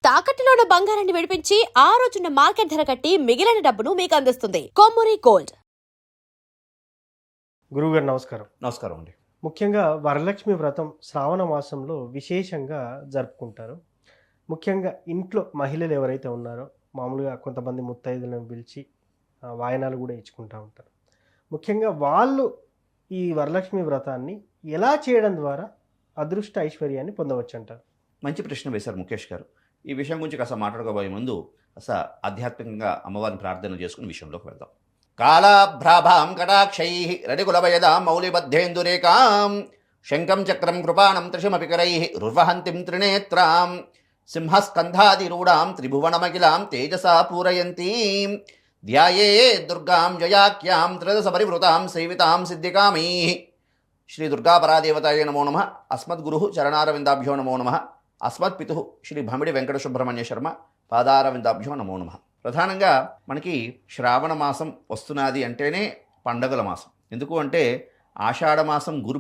తాకట్టులో ఉన్న బంగారాన్ని విడిపించి ఆ రోజున్న మార్కెట్ ధర కట్టి మిగిలిన డబ్బును మీకు అందిస్తుంది కొమ్మూరి గోల్డ్. గురువుగారు నమస్కారం. నమస్కారం అండి. ముఖ్యంగా వరలక్ష్మి వ్రతం శ్రావణ మాసంలో విశేషంగా జరుపుకుంటారు. ముఖ్యంగా ఇంట్లో మహిళలు ఎవరైతే ఉన్నారో మామూలుగా కొంతమంది ముత్తైదులను పిలిచి వాయనాలు కూడా ఇచ్చుకుంటూ ఉంటారు. ముఖ్యంగా వాళ్ళు ఈ వరలక్ష్మి వ్రతాన్ని ఎలా చేయడం ద్వారా అదృష్ట ఐశ్వర్యాన్ని పొందవచ్చు అంటారు? మంచి ప్రశ్న వేశారు ముఖేష్ గారు. ఈ విషయం గురించి కాస్త మాట్లాడుకోబోయే ముందు అసలు ఆధ్యాత్మికంగా అమ్మవారిని ప్రార్థన చేసుకుని విషయంలోకి వెళ్దాం. కాళాభ్రాభాం కటాక్షై రడికులభయదాం మౌలిబద్ధేందురేకాం శంఖం చక్రం కృపాణం త్రిశమపికరై రుర్వహంతిం త్రినేత్రాం సింహస్కంధాదిరూఢాం త్రిభువనమఖిలాం తేజసా పూరయంతీం ధ్యాయే దుర్గాం జయాఖ్యాం త్రిదశ పరివృతాం సేవితాం సిద్ధికామీ. శ్రీ దుర్గాపరాదేవతాయ నమో నమః. అస్మద్గురు చరణారవిందాభ్యో నమో నమః. అస్మత్పితు శ్రీ భమిడి వెంకట సుబ్రహ్మణ్య శర్మ పాదారవిందాభ్యో నమో నమః. ప్రధానంగా మనకి శ్రావణ మాసం వస్తున్నది అంటేనే పండగల మాసం. ఎందుకు అంటే ఆషాఢ మాసం గురు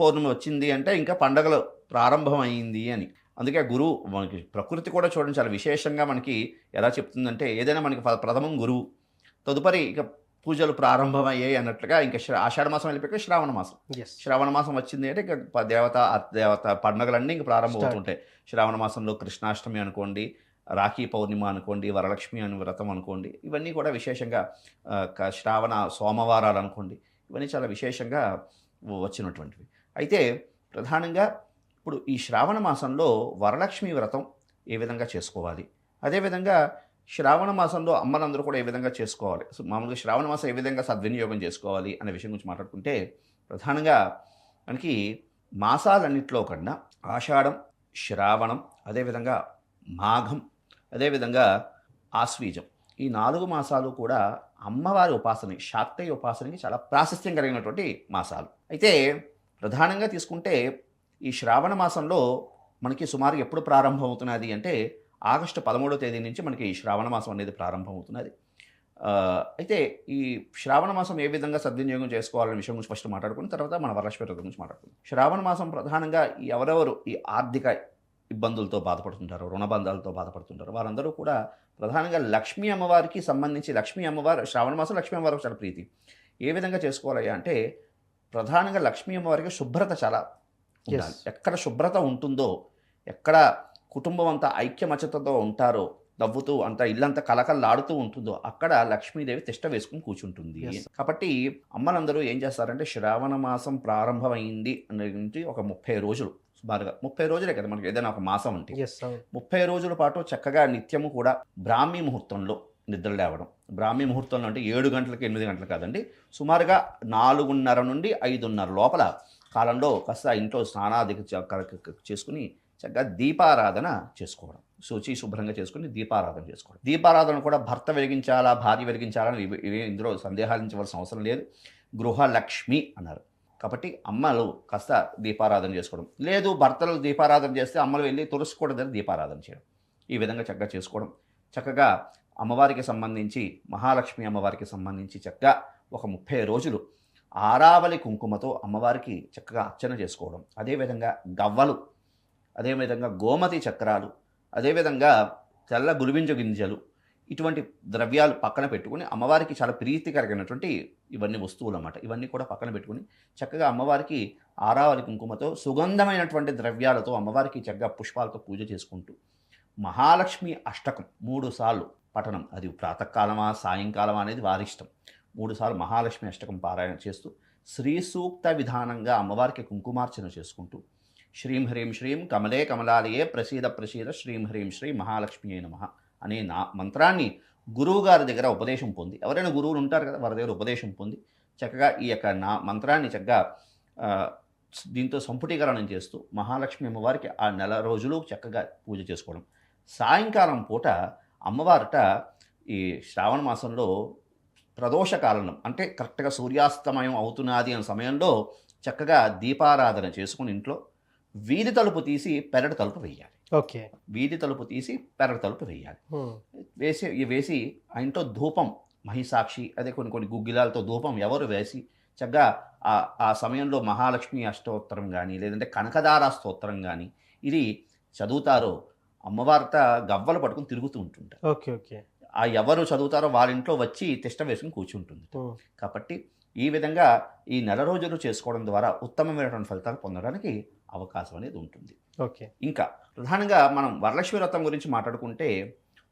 పౌర్ణమి వచ్చింది అంటే ఇంకా పండగలు ప్రారంభమైంది అని. అందుకే గురువు మనకి ప్రకృతి కూడా చూడండి చాలా విశేషంగా మనకి ఎలా చెప్తుందంటే ఏదైనా మనకి ప్రథమం గురువు, తదుపరి ఇక పూజలు ప్రారంభమయ్యాయి అన్నట్లుగా ఇంకా ఆషాఢ మాసం వెళ్ళిపోయి శ్రావణ మాసం. శ్రావణ మాసం వచ్చింది అంటే ఇక దేవత పండుగలన్నీ ఇంకా ప్రారంభమవుతుంటాయి. శ్రావణ మాసంలో కృష్ణాష్టమి అనుకోండి, రాఖీ పౌర్ణిమ అనుకోండి, వరలక్ష్మి అని వ్రతం అనుకోండి, ఇవన్నీ కూడా విశేషంగా శ్రావణ సోమవారాలు అనుకోండి, ఇవన్నీ చాలా విశేషంగా వచ్చినటువంటివి. అయితే ప్రధానంగా ఇప్పుడు ఈ శ్రావణ మాసంలో వరలక్ష్మి వ్రతం ఏ విధంగా చేసుకోవాలి, అదేవిధంగా శ్రావణ మాసంలో అమ్మలందరూ కూడా ఏ విధంగా చేసుకోవాలి, మామూలుగా శ్రావణ మాసం ఏ విధంగా సద్వినియోగం చేసుకోవాలి అనే విషయం గురించి మాట్లాడుకుంటే ప్రధానంగా మనకి మాసాలన్నింటిలో కన్నా ఆషాఢం, శ్రావణం, అదేవిధంగా మాఘం, అదేవిధంగా ఆశ్వీజం, ఈ 4 మాసాలు కూడా అమ్మవారి ఉపాసన శాక్తేయ ఉపాసనకి చాలా ప్రాశస్త్యం కలిగినటువంటి మాసాలు. అయితే ప్రధానంగా తీసుకుంటే ఈ శ్రావణ మాసంలో మనకి సుమారు ఎప్పుడు ప్రారంభమవుతున్నది అంటే ఆగస్టు 13వ తేదీ నుంచి మనకి ఈ శ్రావణ మాసం అనేది ప్రారంభమవుతున్నది. అయితే ఈ శ్రావణ మాసం ఏ విధంగా సద్వినియోగం చేసుకోవాలనే విషయం గురించి ఫస్ట్ మాట్లాడుకుని తర్వాత మన వరలక్ష్మి వ్రతం గురించి మాట్లాడుకుందాం. శ్రావణ మాసం ప్రధానంగా ఎవరెవరు ఈ ఆర్థిక ఇబ్బందులతో బాధపడుతుంటారో, రుణబంధాలతో బాధపడుతుంటారో వారందరూ కూడా ప్రధానంగా లక్ష్మీ అమ్మవారికి సంబంధించి లక్ష్మీ అమ్మవారు శ్రావణ మాసం లక్ష్మీ అమ్మవారికి చాలా ప్రీతి. ఏ విధంగా చేసుకోవాలి అంటే ప్రధానంగా లక్ష్మీ అమ్మవారికి శుభ్రత చాలా ఉండాలి. ఎక్కడ శుభ్రత ఉంటుందో, ఎక్కడ కుటుంబం అంతా ఐక్యమత్యతతో ఉంటారో, నవ్వుతూ అంతా ఇల్లంతా కలకల్లాడుతూ ఉంటుందో అక్కడ లక్ష్మీదేవి తిష్ట వేసుకుని కూర్చుంటుంది. కాబట్టి అమ్మలందరూ ఏం చేస్తారంటే శ్రావణ మాసం ప్రారంభమైంది అనేది ఒక 30 రోజులు సుమారుగా 30 రోజులే కదా మనకి ఏదైనా ఒక మాసం అంటే 30 రోజుల పాటు చక్కగా నిత్యము కూడా బ్రాహ్మీ ముహూర్తంలో నిద్ర లేవడం. బ్రాహ్మీ ముహూర్తంలో అంటే 7 గంటలకి 8 గంటలు కాదండి, సుమారుగా 4:30 నుండి 5:30 లోపల కాలంలో కాస్త ఇంట్లో స్నానాది చేసుకుని చక్కగా దీపారాధన చేసుకోవడం, శుచి శుభ్రంగా చేసుకుని దీపారాధన చేసుకోవడం. దీపారాధన కూడా భర్త వెలిగించాలా భార్య వెలిగించాలని ఇందులో సందేహాలించవలసిన అవసరం లేదు. గృహలక్ష్మి అన్నారు కాబట్టి అమ్మలు కాస్త దీపారాధన చేసుకోవడం. లేదు భర్తలు దీపారాధన చేస్తే అమ్మలు వెళ్ళి తులసి కూడా దగ్గర దీపారాధన చేయడం. ఈ విధంగా చక్కగా చేసుకోవడం. చక్కగా అమ్మవారికి సంబంధించి మహాలక్ష్మి అమ్మవారికి సంబంధించి చక్కగా ఒక 30 రోజులు ఆరావళి కుంకుమతో అమ్మవారికి చక్కగా అర్చన చేసుకోవడం. అదేవిధంగా గవ్వలు, అదేవిధంగా గోమతి చక్రాలు, అదేవిధంగా తెల్ల గులివింజ గింజలు, ఇటువంటి ద్రవ్యాలు పక్కన పెట్టుకుని అమ్మవారికి చాలా ప్రీతికరమైనటువంటి ఇవన్నీ వస్తువులు అన్నమాట. ఇవన్నీ కూడా పక్కన పెట్టుకుని చక్కగా అమ్మవారికి ఆరావళి కుంకుమతో సుగంధమైనటువంటి ద్రవ్యాలతో అమ్మవారికి చక్కగా పుష్పాలతో పూజ చేసుకుంటూ మహాలక్ష్మి అష్టకం 3 సార్లు పఠనం, అది ప్రాతకాలమా సాయంకాలమా అనేది వారి ఇష్టం. 3 సార్లు మహాలక్ష్మి అష్టకం పారాయణ చేస్తూ శ్రీ సూక్త విధానంగా అమ్మవారికి కుంకుమార్చన చేసుకుంటూ శ్రీం హ్రీం శ్రీం కమలే కమలాలయే ప్రసీద ప్రసీద శ్రీం హ్రీం శ్రీ మహాలక్ష్మి నమః అనే మంత్రాన్ని గురువు గారి దగ్గర ఉపదేశం పొంది, ఎవరైనా గురువులు ఉంటారు కదా వారి దగ్గర ఉపదేశం పొంది చక్కగా ఈ యొక్క మంత్రాన్ని చక్కగా దీంతో సంపుటీకరణం చేస్తూ మహాలక్ష్మి అమ్మవారికి ఆ 4 రోజులు చక్కగా పూజ చేసుకోవడం. సాయంకాలం పూట అమ్మవారిట ఈ శ్రావణ మాసంలో ప్రదోషకాలం అంటే కరెక్ట్గా సూర్యాస్తమయం అవుతున్నది అనే సమయంలో చక్కగా దీపారాధన చేసుకుని ఇంట్లో వీధి తలుపు తీసి పెరటి తలుపు వేయాలి. వీధి తలుపు తీసి పెరటి తలుపు వేయాలి. వేసి ఆ ఇంట్లో ధూపం మహిసాక్షి అదే కొన్ని గుగ్గిలాలతో ధూపం ఎవరు వేసి చక్కగా ఆ సమయంలో మహాలక్ష్మి అష్టోత్తరం కానీ లేదంటే కనకదార స్తోత్రం కానీ ఇది చదువుతారో అమ్మవారిత గవ్వలు పట్టుకుని తిరుగుతూ ఉంటుంటారు. ఓకే. ఓకే. ఆ ఎవరు చదువుతారో వాళ్ళ ఇంట్లో వచ్చి తిష్ట వేసుకుని కూర్చుంటుంది. కాబట్టి ఈ విధంగా ఈ నెల రోజులు చేసుకోవడం ద్వారా ఉత్తమమైనటువంటి ఫలితాలు పొందడానికి అవకాశం అనేది ఉంటుంది. ఓకే. ఇంకా ప్రధానంగా మనం వరలక్ష్మి వ్రతం గురించి మాట్లాడుకుంటే,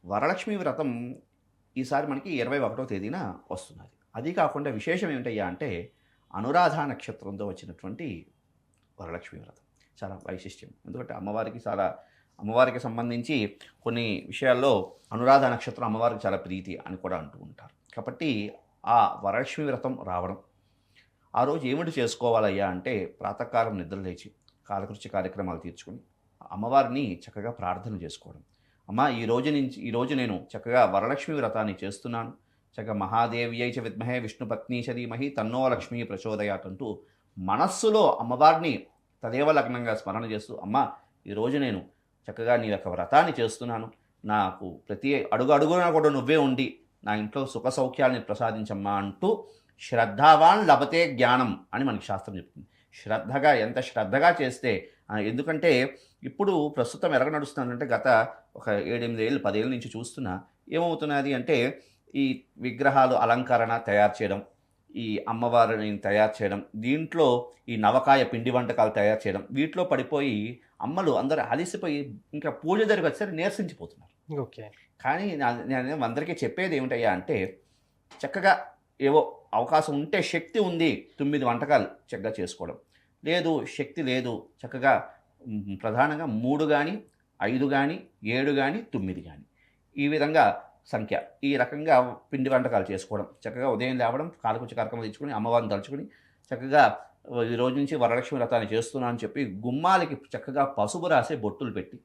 వరలక్ష్మి వ్రతం ఈసారి మనకి 21వ తేదీన వస్తున్నది. అది కాకుండా విశేషం ఏమిటయ్యా అంటే, అనురాధ నక్షత్రంతో వచ్చినటువంటి వరలక్ష్మి వ్రతం చాలా వైశిష్ట్యం. ఎందుకంటే అమ్మవారికి సంబంధించి కొన్ని విషయాల్లో అనురాధ నక్షత్రం అమ్మవారికి చాలా ప్రీతి అని కూడా అంటూ ఉంటారు. కాబట్టి ఆ వరలక్ష్మి వ్రతం రావడం, ఆ రోజు ఏమిటి చేసుకోవాలయ్యా అంటే, ప్రాతకాలం నిద్రలేచి కాలకృత్య కార్యక్రమాలు తీర్చుకుని అమ్మవారిని చక్కగా ప్రార్థన చేసుకోవడం. అమ్మ ఈ రోజు నేను చక్కగా వరలక్ష్మి వ్రతాన్ని చేస్తున్నాను, చక్కగా మహాదేవ్యై చ విద్మహే విష్ణుపత్ని చ ధీమహి తన్నో లక్ష్మీ ప్రచోదయాత్ అంటూ మనస్సులో అమ్మవారిని తదేవ లగ్నంగా స్మరణ చేస్తూ, అమ్మ ఈరోజు నేను చక్కగా నీ యొక్క వ్రతాన్ని చేస్తున్నాను, నాకు ప్రతి అడుగున కూడా నువ్వే ఉండి నా ఇంట్లో సుఖ సౌఖ్యాలని ప్రసాదించమ్మా అంటూ శ్రద్ధావాన్ లభతే జ్ఞానం అని మనకి శాస్త్రం చెప్తుంది. ఎంత శ్రద్ధగా చేస్తే, ఎందుకంటే ఇప్పుడు ప్రస్తుతం ఎరగ నడుస్తుందంటే గత ఒక 7-8 ఏళ్ళు 10 ఏళ్ళ నుంచి చూస్తున్నా ఏమవుతున్నది అంటే, ఈ విగ్రహాలు అలంకరణ తయారు చేయడం, ఈ అమ్మవారిని తయారు చేయడం, దీంట్లో ఈ నవకాయ పిండి వంటకాలు తయారు చేయడం, వీటిలో పడిపోయి అమ్మలు అందరూ అలిసిపోయి ఇంకా పూజ జరిగి వచ్చేసరికి నీరసించిపోతున్నారు. ఓకే. కానీ నేను అందరికీ చెప్పేది ఏమిటయ్యా అంటే, చక్కగా ఏవో అవకాశం ఉంటే, శక్తి ఉంది 9 వంటకాలు చక్కగా చేసుకోవడం, లేదు శక్తి లేదు చక్కగా ప్రధానంగా 3 కానీ 5 కానీ 7 కానీ 9 కానీ ఈ విధంగా సంఖ్య, ఈ రకంగా పిండి వంటకాలు చేసుకోవడం, చక్కగా ఉదయం లేవడం, కాలకృత్య కార్యక్రమం తెచ్చుకొని అమ్మవారిని తలుచుకుని చక్కగా ఈ రోజు నుంచి వరలక్ష్మి వ్రతాన్ని చేస్తున్నా అని చెప్పి గుమ్మాలకి చక్కగా పసుపు రాసే బొట్టులు పెట్టి,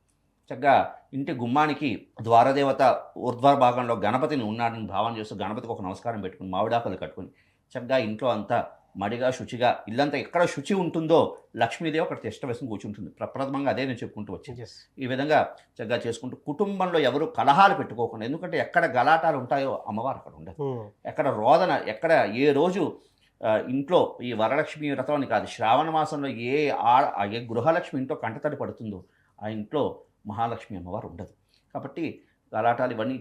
చక్కగా ఇంటి గుమ్మానికి ద్వారదేవత ఊర్ధ్వ భాగంలో గణపతిని ఉన్నాడని భావన చేస్తూ గణపతికి ఒక నమస్కారం పెట్టుకుని మామిడాకులు కట్టుకుని చక్కగా ఇంట్లో అంతా మడిగా శుచిగా, ఇల్లంతా ఎక్కడ శుచి ఉంటుందో లక్ష్మీదేవి అక్కడ తిష్ట వేసుకుని కూర్చుంటుంది. ప్రప్రథమంగా అదే నేను చెప్పుకుంటూ వచ్చింది. ఈ విధంగా చక్కగా చేసుకుంటూ కుటుంబంలో ఎవరు కలహాలు పెట్టుకోకుండా, ఎందుకంటే ఎక్కడ గలాటాలు ఉంటాయో అమ్మవారు అక్కడ ఉండదు, ఎక్కడ రోదన, ఎక్కడ ఏ రోజు ఇంట్లో ఈ వరలక్ష్మి వ్రతం అని కాదు, శ్రావణ మాసంలో ఏ గృహలక్ష్మి ఇంట్లో కంటతడి పడుతుందో ఆ ఇంట్లో మహాలక్ష్మి అమ్మవారు ఉండదు. కాబట్టి గలాటాలు ఇవన్నీ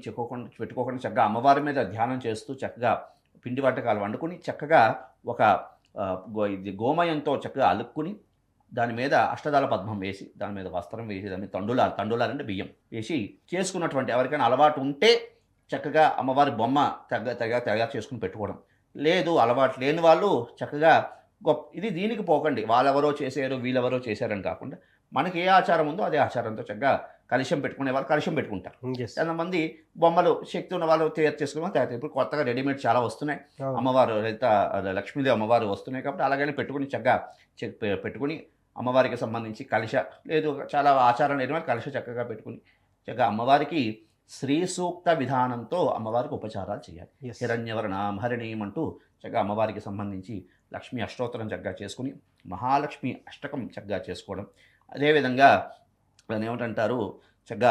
పెట్టుకోకుండా చక్కగా అమ్మవారి మీద ధ్యానం చేస్తూ చక్కగా పిండి వంటకాలు వండుకొని చక్కగా ఒక గోమయంతో చక్కగా అలుక్కుని దాని మీద అష్టదళ పద్మం వేసి, దాని మీద వస్త్రం వేసి, దాని మీద తండులాలంటే బియ్యం వేసి చేసుకున్నటువంటి ఎవరికైనా అలవాటు ఉంటే చక్కగా అమ్మవారి బొమ్మ తయారు చేసుకుని పెట్టుకోవడం, లేదు అలవాటు లేని వాళ్ళు చక్కగా ఇది దీనికి పోకండి, వాళ్ళెవరో చేశారు వీళ్ళెవరో చేశారని కాకుండా మనకి ఏ ఆచారం ఉందో అదే ఆచారంతో చక్కగా కలశం పెట్టుకునే వాళ్ళు కలశం పెట్టుకుంటారు. కొంతమంది బొమ్మలు శక్తి ఉన్న వాళ్ళు తయారు చేసుకుని ఇప్పుడు కొత్తగా రెడీమేడ్ చాలా వస్తున్నాయి, అమ్మవారు లక్ష్మీదేవి అమ్మవారు వస్తున్నాయి. కాబట్టి అలాగనే పెట్టుకుని చక్కగా పెట్టుకుని అమ్మవారికి సంబంధించి లేదు చాలా ఆచారం లేని వాళ్ళు కలశ చక్కగా పెట్టుకుని చక్కగా అమ్మవారికి శ్రీ సూక్త విధానంతో అమ్మవారికి ఉపచారాలు చేయాలి. హిరణ్యవర్ణాం హరిణీం అంటూ చక్కగా అమ్మవారికి సంబంధించి లక్ష్మీ అష్టోత్తరం చక్కగా చేసుకుని మహాలక్ష్మి అష్టకం చక్కగా చేసుకోవడం. అదేవిధంగా దాన్ని ఏమిటంటారు, చక్కగా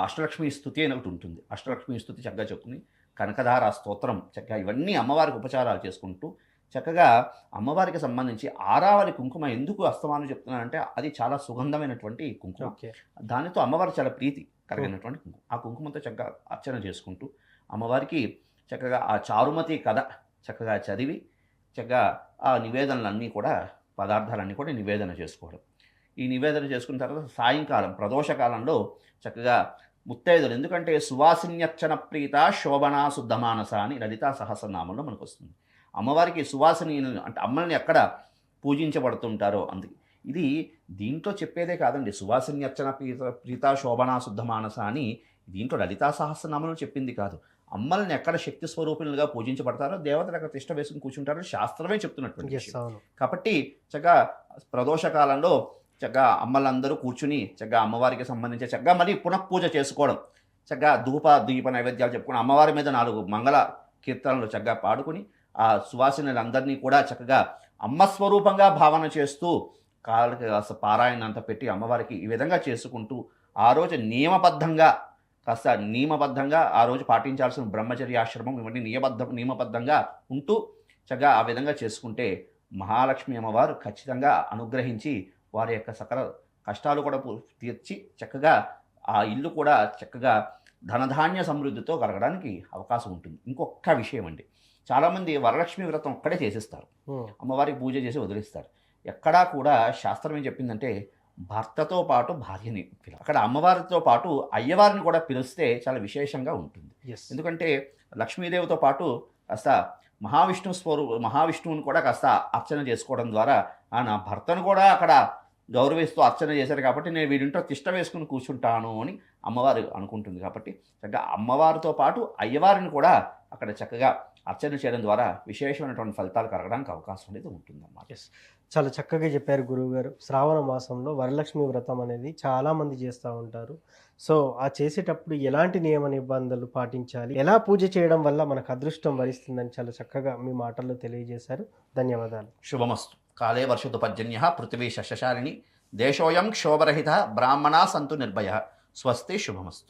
అష్టలక్ష్మి స్తుతి అని ఒకటి ఉంటుంది, అష్టలక్ష్మి స్తుతి చక్కగా చెప్పుకుని కనకధార స్తోత్రం చక్కగా ఇవన్నీ అమ్మవారికి ఉపచారాలు చేసుకుంటూ చక్కగా అమ్మవారికి సంబంధించి ఆరావళి కుంకుమ ఎందుకు అస్తమానం చెప్తున్నానంటే, అది చాలా సుగంధమైనటువంటి కుంకుమ, దానితో అమ్మవారికి చాలా ప్రీతి కలిగినటువంటి కుంకుమ. ఆ కుంకుమతో చక్కగా అర్చన చేసుకుంటూ అమ్మవారికి చక్కగా ఆ చారుమతి కథ చక్కగా చదివి చక్కగా ఆ నివేదనలన్నీ కూడా పదార్థాలన్నీ కూడా నివేదన చేసుకోవడం. ఈ నివేదన చేసుకున్న తర్వాత సాయంకాలం ప్రదోషకాలంలో చక్కగా ముత్తైదులు, ఎందుకంటే సువాసిన్యర్చన ప్రీత శోభనా శుద్ధమానస అని లలితా సహస్రనామంలో మనకు వస్తుంది. అమ్మవారికి సువాసిని అంటే అమ్మల్ని ఎక్కడ పూజించబడుతుంటారో అందుకే ఇది దీంట్లో చెప్పేదే కాదండి. సువాసిన్యర్చన ప్రీత శోభనా శుద్ధమానస అని దీంట్లో లలితా సహస్రనామంలో చెప్పింది కాదు. అమ్మల్ని ఎక్కడ శక్తి స్వరూపిణులుగా పూజించబడతారో దేవతలు అక్కడ తిష్ట వేసుకుని కూర్చుంటారో శాస్త్రమే చెప్తున్నటువంటి విషయం. కాబట్టి చక్కగా ప్రదోషకాలంలో చక్కగా అమ్మలందరూ కూర్చుని చక్కగా అమ్మవారికి సంబంధించి చక్కగా మళ్ళీ పునఃపూజ చేసుకోవడం, చక్కగా దీప నైవేద్యాలు చెప్పుకుని అమ్మవారి మీద 4 మంగళ కీర్తనలు చక్కగా పాడుకుని ఆ సువాసినులందరినీ కూడా చక్కగా అమ్మ స్వరూపంగా భావన చేస్తూ కాళ్ళకి పారాయణ అంతా పెట్టి అమ్మవారికి ఈ విధంగా చేసుకుంటూ ఆ రోజు నియమబద్ధంగా ఆ రోజు పాటించాల్సిన బ్రహ్మచర్యాశ్రమం ఇవన్నీ నియమబద్ధంగా ఉంటూ చక్కగా ఆ విధంగా చేసుకుంటే మహాలక్ష్మి అమ్మవారు ఖచ్చితంగా అనుగ్రహించి వారి యొక్క సకల కష్టాలు కూడా తీర్చి చక్కగా ఆ ఇల్లు కూడా చక్కగా ధనధాన్య సమృద్ధితో కలగడానికి అవకాశం ఉంటుంది. ఇంకొక విషయం అండి, చాలామంది వరలక్ష్మి వ్రతం ఒక్కడే చేసేస్తారు, అమ్మవారికి పూజ చేసి వదిలేస్తారు. ఎక్కడా కూడా శాస్త్రం ఏం చెప్పిందంటే భర్తతో పాటు భార్యని అక్కడ అమ్మవారితో పాటు అయ్యవారిని కూడా పిలిస్తే చాలా విశేషంగా ఉంటుంది. ఎందుకంటే లక్ష్మీదేవితో పాటు కాస్త మహావిష్ణువుని కూడా కాస్త అర్చన చేసుకోవడం ద్వారా నా భర్తను కూడా అక్కడ గౌరవిస్తూ అర్చన చేశారు కాబట్టి నేను వీడింట్లో తిష్ట వేసుకుని కూర్చుంటాను అని అమ్మవారు అనుకుంటుంది. కాబట్టి చక్కగా అమ్మవారితో పాటు అయ్యవారిని కూడా అక్కడ చక్కగా అర్చన చేయడం ద్వారా విశేషమైనటువంటి ఫలితాలు కలగడానికి అవకాశం అనేది ఉంటుందన్నమాట. చాలా చక్కగా చెప్పారు గురువుగారు. శ్రావణ మాసంలో వరలక్ష్మి వ్రతం అనేది చాలామంది చేస్తూ ఉంటారు. సో ఆ చేసేటప్పుడు ఎలాంటి నియమ నిబంధనలు పాటించాలి, ఎలా పూజ చేయడం వల్ల మనకు అదృష్టం వరిస్తుందని చాలా చక్కగా మీ మాటల్లో తెలియజేశారు. ధన్యవాదాలు. శుభమస్తు. కాలే వర్షతు పర్జన్య పృథివీ శశశాలిని దేశోయం క్షోభరహిత బ్రాహ్మణా సంతు నిర్భయ. స్వస్తి. శుభమస్తు.